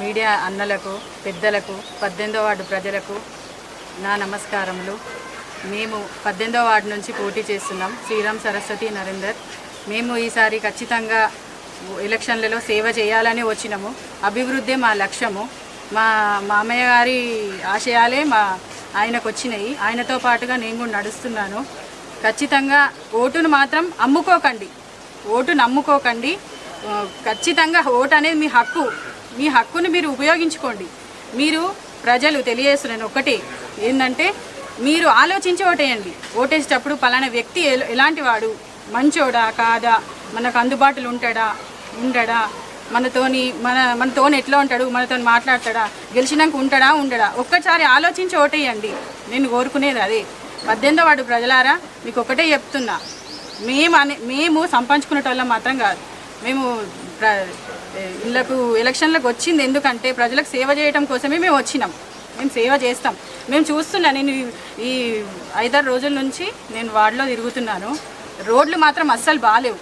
Media అన్నలకు పెద్దలకు 18వ ward ప్రజలకు నా నమస్కారములు. మేము 18వ వార్డు నుంచి పోటీ చేస్తున్నాం. శ్రీరామ్ సరస్వతి నరేందర్. మేము ఈసారి ఖచ్చితంగా ఎలక్షన్లలో సేవ చేయాలని వచ్చినాము. అభివృద్ధి మా లక్ష్యము. మా మామయ్య గారి ఆశయాలే ఆయనకు వచ్చినాయి. ఆయనతో పాటుగా నేను కూడా నడుస్తున్నాను. ఖచ్చితంగా ఓటును మాత్రం అమ్ముకోకండి, ఓటును నమ్ముకోకండి. ఖచ్చితంగా ఓటు అనేది మీ హక్కు. మీ హక్కుని మీరు ఉపయోగించుకోండి. మీరు ప్రజలు తెలియజేస్తున్నాను ఒకటి ఏంటంటే, మీరు ఆలోచించి ఓటేయండి. ఓటేసేటప్పుడు పలానా వ్యక్తి ఎలాంటి వాడు, మంచోడా కాదా, మనకు అందుబాటులో ఉండడా, మనతోని ఎట్లా ఉంటాడు, మనతో మాట్లాడతాడా, గెలిచినాక ఉండడా ఒక్కసారి ఆలోచించి ఓటేయండి. నేను కోరుకునేది అదే. 18వ వార్డు ప్రజలారా, మీకు ఒకటే చెప్తున్నా, మేము సంపాదించుకునేటోళ్ళం మాత్రం కాదు. మేము ఎలక్షన్లకు వచ్చింది ఎందుకంటే ప్రజలకు సేవ చేయడం కోసమే మేము వచ్చినాం. మేము సేవ చేస్తాం. మేము చూస్తున్నా, నేను ఈ 5-6 రోజుల నుంచి నేను వార్డులో తిరుగుతున్నాను. రోడ్లు మాత్రం అస్సలు బాగాలేవు.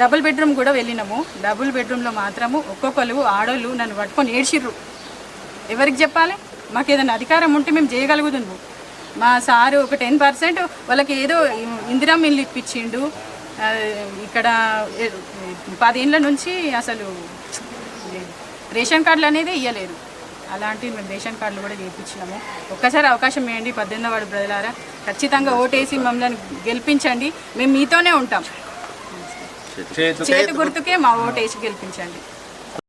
డబుల్ బెడ్రూమ్ కూడా వెళ్ళినాము. డబుల్ బెడ్రూమ్లో మాత్రము ఒక్కొక్కరు ఆడోళ్ళు నన్ను పట్టుకొని ఏడ్చిర్రు. ఎవరికి చెప్పాలి? మాకు ఏదైనా అధికారం ఉంటే మేము చేయగలుగుతున్నాము. మా సారు ఒక 10% వాళ్ళకి ఏదో ఇందిరమ్మ ఇల్లు ఇప్పించిండు. ఇక్కడ 10 ఏళ్ళ నుంచి అసలు రేషన్ కార్డులు అనేది ఇవ్వలేదు. అలాంటివి మేము రేషన్ కార్డులు కూడా చేయించినాము. ఒక్కసారి అవకాశం ఇవ్వండి 18వ వార్డు ప్రజలారా. ఖచ్చితంగా ఓటేసి మమ్మల్ని గెలిపించండి. మేము మీతోనే ఉంటాం. చేతి గుర్తుకే మా ఓటేసి గెలిపించండి.